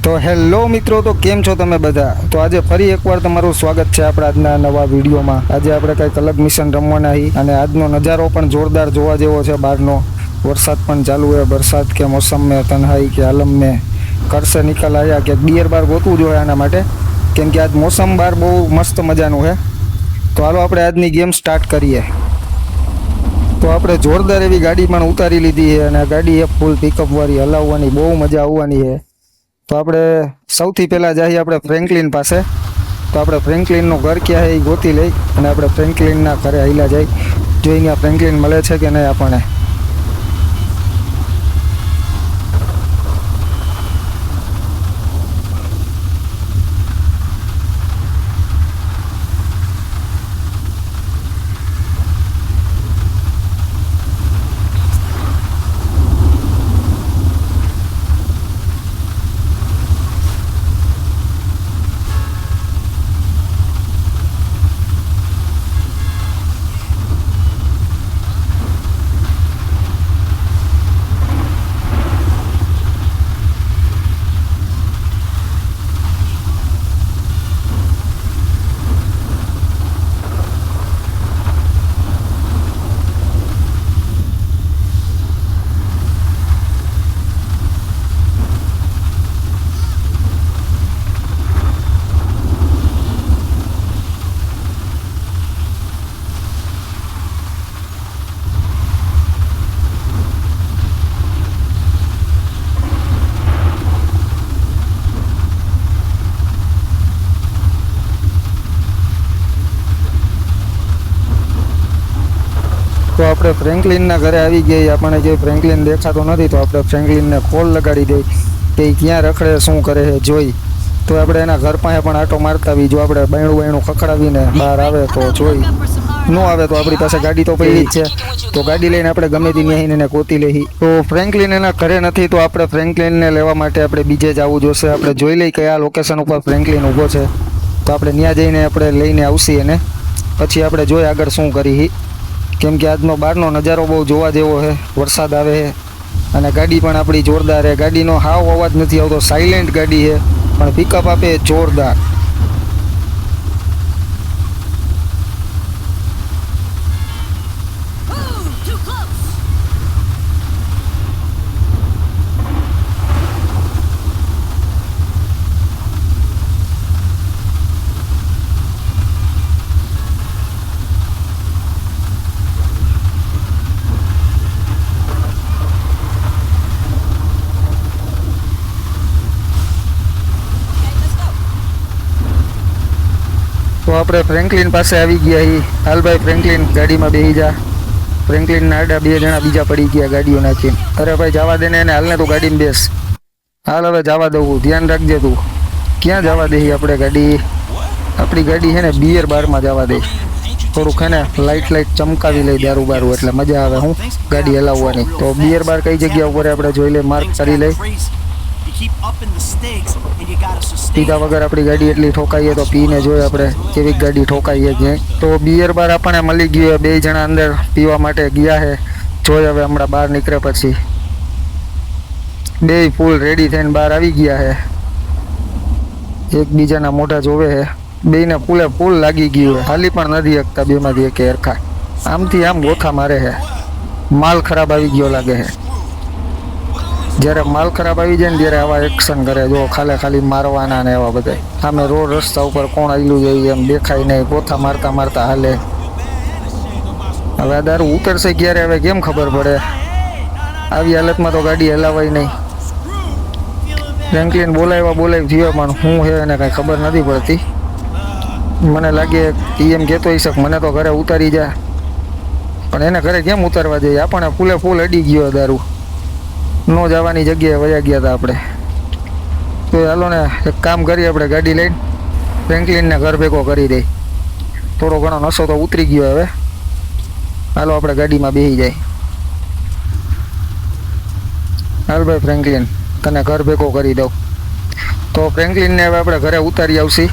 તો હેલો મિત્રો, તો કેમ છો તમે બધા? તો આજે ફરી એકવાર તમારું સ્વાગત છે આપણા આજના નવા વિડીયોમાં। આજે આપણે કંઈક અલગ મિશન રમવાના હી અને આજનો નજારો પણ જોરદાર જોવા જેવો છે। બહારનો વરસાદ પણ ચાલુ है। बरसात के मौसम में तन्हाई के आलम में घर से निकल आया कि बियर बार ગોતવું જોઈએ આના માટે, કેમ કે આજ મોસમ બહાર બહુ મસ્ત મજાનું છે। તો હાલો આપણે આજની ગેમ સ્ટાર્ટ કરીએ। તો આપણે જોરદાર એવી ગાડી પણ ઉતારી લીધી છે અને ગાડી એક ફૂલ પિકઅપ વાળી હલાવવાની બહુ મજા આવવાની છે। તો આપણે સૌથી પહેલા જઈએ આપણે ફ્રેન્કલિન પાસે। તો આપણે ફ્રેન્કલિનનું ઘર ક્યાં છે એ ગોતી લઈ અને આપણે ફ્રેન્કલિનના ઘરે હાલ્યા જઈ, જોઈ ત્યાં ફ્રેન્કલિન મળે છે કે નહીં આપણને। તો આપણે ફ્રેન્કલિનના ઘરે આવી ગયા। આપણને જે ફ્રેન્કલિન દેખાતો નથી તો આપણે ફ્રેન્કલિનને કોલ લગાડી દઈ કે એ ક્યાં રખડે શું કરે છે જોઈ। તો આપણે એના ઘર પાસે પણ આટો મારતા આવી। જો આપણે બાયણું ખખડાવીને બહાર આવે તો જોઈ, ન આવે તો આપણી પાસે ગાડી તો પડી જ છે। તો ગાડી લઈને આપણે ગમે તે ન્યાહીને એને ગોતી લઈ। તો ફ્રેન્કલિન એના ઘરે નથી તો આપણે ફ્રેન્કલિનને લેવા માટે આપણે બીજે જવું જોશે। આપણે જોઈ લઈ કયા લોકેશન ઉપર ફ્રેન્કલિન ઊભો છે, તો આપણે ત્યાં જઈને આપણે લઈને આવશી એને પછી આપણે જોઈ આગળ શું કરી। કેમ કે આજનો બહારનો નજારો બહુ જોવા જેવો છે। વરસાદ આવે છે અને ગાડી પણ આપણી જોરદાર છે। ગાડીનો હાવ અવાજ નથી આવતો, સાયલેન્ટ ગાડી છે પણ પિકઅપ આપે જોરદાર। તો આપણે ફ્રેન્કલિન પાસે આવી ગયા। હાલ ભાઈ ફ્રેન્કલિન ગાડીમાં બેસી જા। ફ્રેન્કલિનના આડા બે જણા બીજા પડી ગયા ગાડીઓ નાખીને। અરે ભાઈ જવા દે ને એને, હાલને તું ગાડીમાં બેસ। હાલ હવે જવા દઉં, ધ્યાન રાખજે તું। ક્યાં જવા દે આપણે ગાડી? આપણી ગાડી છે ને બિયર બારમાં જવા દે। થોડુંક છે ને લાઇટ ચમકાવી લઈ દારૂ બારું એટલે મજા આવે હું ગાડી હલાવવાની। તો બિયર બાર કઈ જગ્યા ઉપર આપણે જોઈ લઈ, માર્ક કરી લઈ। પીધા વગર આપણી ગાડી એટલી ઠોકાઈએ તો પીને જોઈએ આપણે કેવી ગાડી ઠોકાઈએ ક્યાંય। તો બિયર બાર આપણને મળી ગયું। બે જણા અંદર પીવા માટે ગયા છે, જોઈ હવે હમણાં બહાર નીકળે પછી બે ફૂલ રેડી થઈને બહાર આવી ગયા છે। એકબીજાના મોઢા જોવે છે, બેને ફૂલે ફૂલ લાગી ગયું છે। હાલી પણ નથી શકતા બેમાંથી એક હરખા, આમથી આમ ગોથા મારે છે। માલ ખરાબ આવી ગયો લાગે છે। જ્યારે માલ ખરાબ આવી જાય ને ત્યારે આવા એક્શન કરે, જો ખાલી મારવાના ને એવા બધા। સામે રોડ રસ્તા ઉપર કોણ આવેલું જાય એમ દેખાય નહીં, ગોથા મારતા મારતા હાલે। હવે આ દારૂ ઉતરશે ક્યારે હવે કેમ ખબર પડે? આવી હાલતમાં તો ગાડી હલાવાય નહીં। ફ્રેન્કલિન બોલાવી થયો પણ શું છે એને કાંઈ ખબર નથી પડતી। મને લાગે એમ કહેતો હશે મને તો ઘરે ઉતારી જા, પણ એને ઘરે કેમ ઉતારવા જઈએ? આપણને ફૂલે ફૂલ અડી ગયો દારૂ। નો જવાની જગ્યાએ વયા ગયા હતા આપણે। તો હાલો ને એક કામ કરીએ, આપણે ગાડી લઈને ફ્રેન્કલિનને ઘર ભેગો કરી દઈ। થોડો ઘણો નશો તો ઉતરી ગયો હવે। હાલો આપણે ગાડીમાં બેસી જાય। હાલ ભાઈ ફ્રેન્કલિન, તને ઘર ભેગો કરી દઉં। તો ફ્રેન્કલિનને હવે આપણે ઘરે ઉતારી આવશી।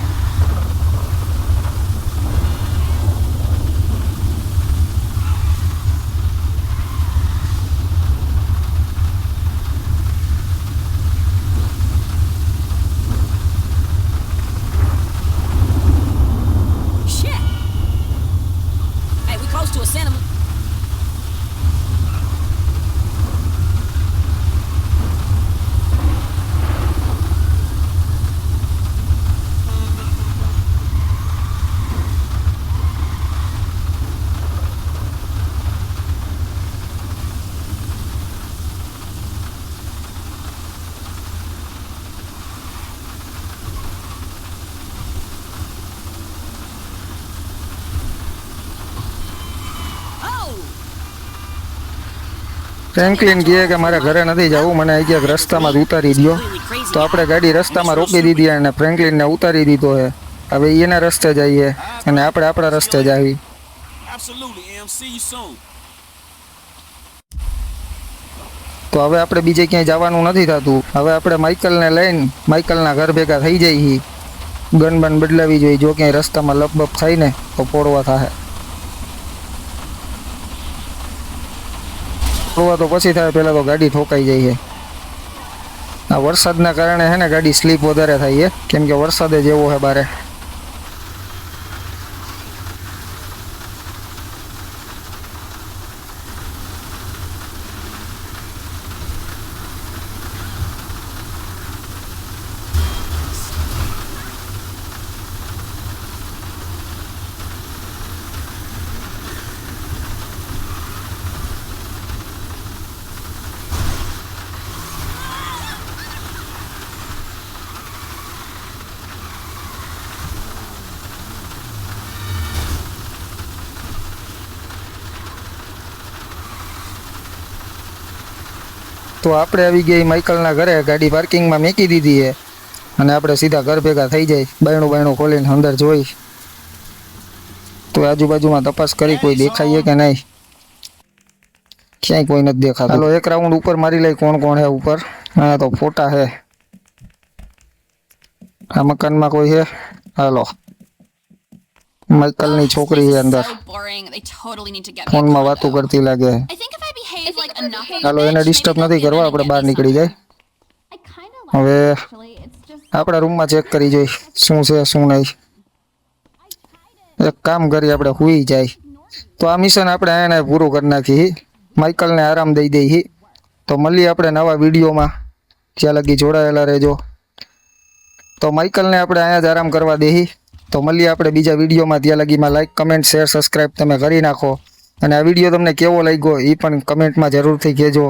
ફ્રેન્કલિન કહે કે મારે ઘરે નથી જવું, મને અહીં ક્યાંક રસ્તામાં જ ઉતારી દો. તો આપણે ગાડી રસ્તામાં રોકી દીધી અને ફ્રેન્કલિનને ઉતારી દીધો છે. હવે એના રસ્તે જઈએ અને આપણે આપણા રસ્તે જઈએ. Absolutely, Em. See you soon. તો હવે આપણે બીજે ક્યાંય જવાનું નથી થતું. હવે આપણે માઇકલને લઈને માઇકલના ઘર ભેગા થઈ જઈએ. ગન બન બદલાવી જોઈએ, જો ક્યાંય રસ્તામાં લપબપ થાય ને તો પોડવા થાય. પોડવા તો પછી થાય, પહેલાં તો ગાડી ઠોકાઈ જાય છે. આ વરસાદના કારણે છે ને ગાડી સ્લીપ વધારે થાય છે, કેમ કે વરસાદે જેવો છે બારે. તો આપણે આવી ગઈ માઇકલના ઘરે, ગાડી પાર્કિંગમાં મૂકી દીધી છે અને આપણે સીધા ઘર ભેગા થઈ જાય. બાયણું ખોલીને અંદર જોઈ તો આજુબાજુમાં તપાસ કરી, કોઈ દેખાય કે નહીં. ક્યાંય કોઈ નથી દેખાતું. હાલો એક રાઉન્ડ ઉપર મારી લઈ, કોણ કોણ હે ઉપર. હા તો ફોટા હે. આ મકાનમાં કોઈ હે? હાલો, માઇકલની છોકરી છે અંદર, ફોનમાં વાતો કરતી લાગે. હાલો એને ડિસ્ટર્બ નથી કરવા, આપણે બહાર નીકળી જાય. હવે આપણા રૂમમાં ચેક કરી જોઈ શું છે શું નહીં. એક કામ કરી, આપણે હુઈ જાય. તો આ મિશન આપણે એને પૂરું કરી નાખી, માઇકલને આરામ દઈ દઈ. તો મળીએ આપણે નવા વિડીયોમાં, ત્યાં લગી જોડાયેલા રહેજો. તો માઇકલને આપણે અહીંયા જ આરામ કરવા દઈ. તો મળીએ આપણે બીજા વિડીયોમાં, ત્યાં લગીમાં લાઈક કમેન્ટ શેર સબસ્ક્રાઈબ તમે કરી નાખો. અને આ વિડીયો તમને કેવો લાગ્યો એ પણ કમેન્ટમાં જરૂરથી કહેજો.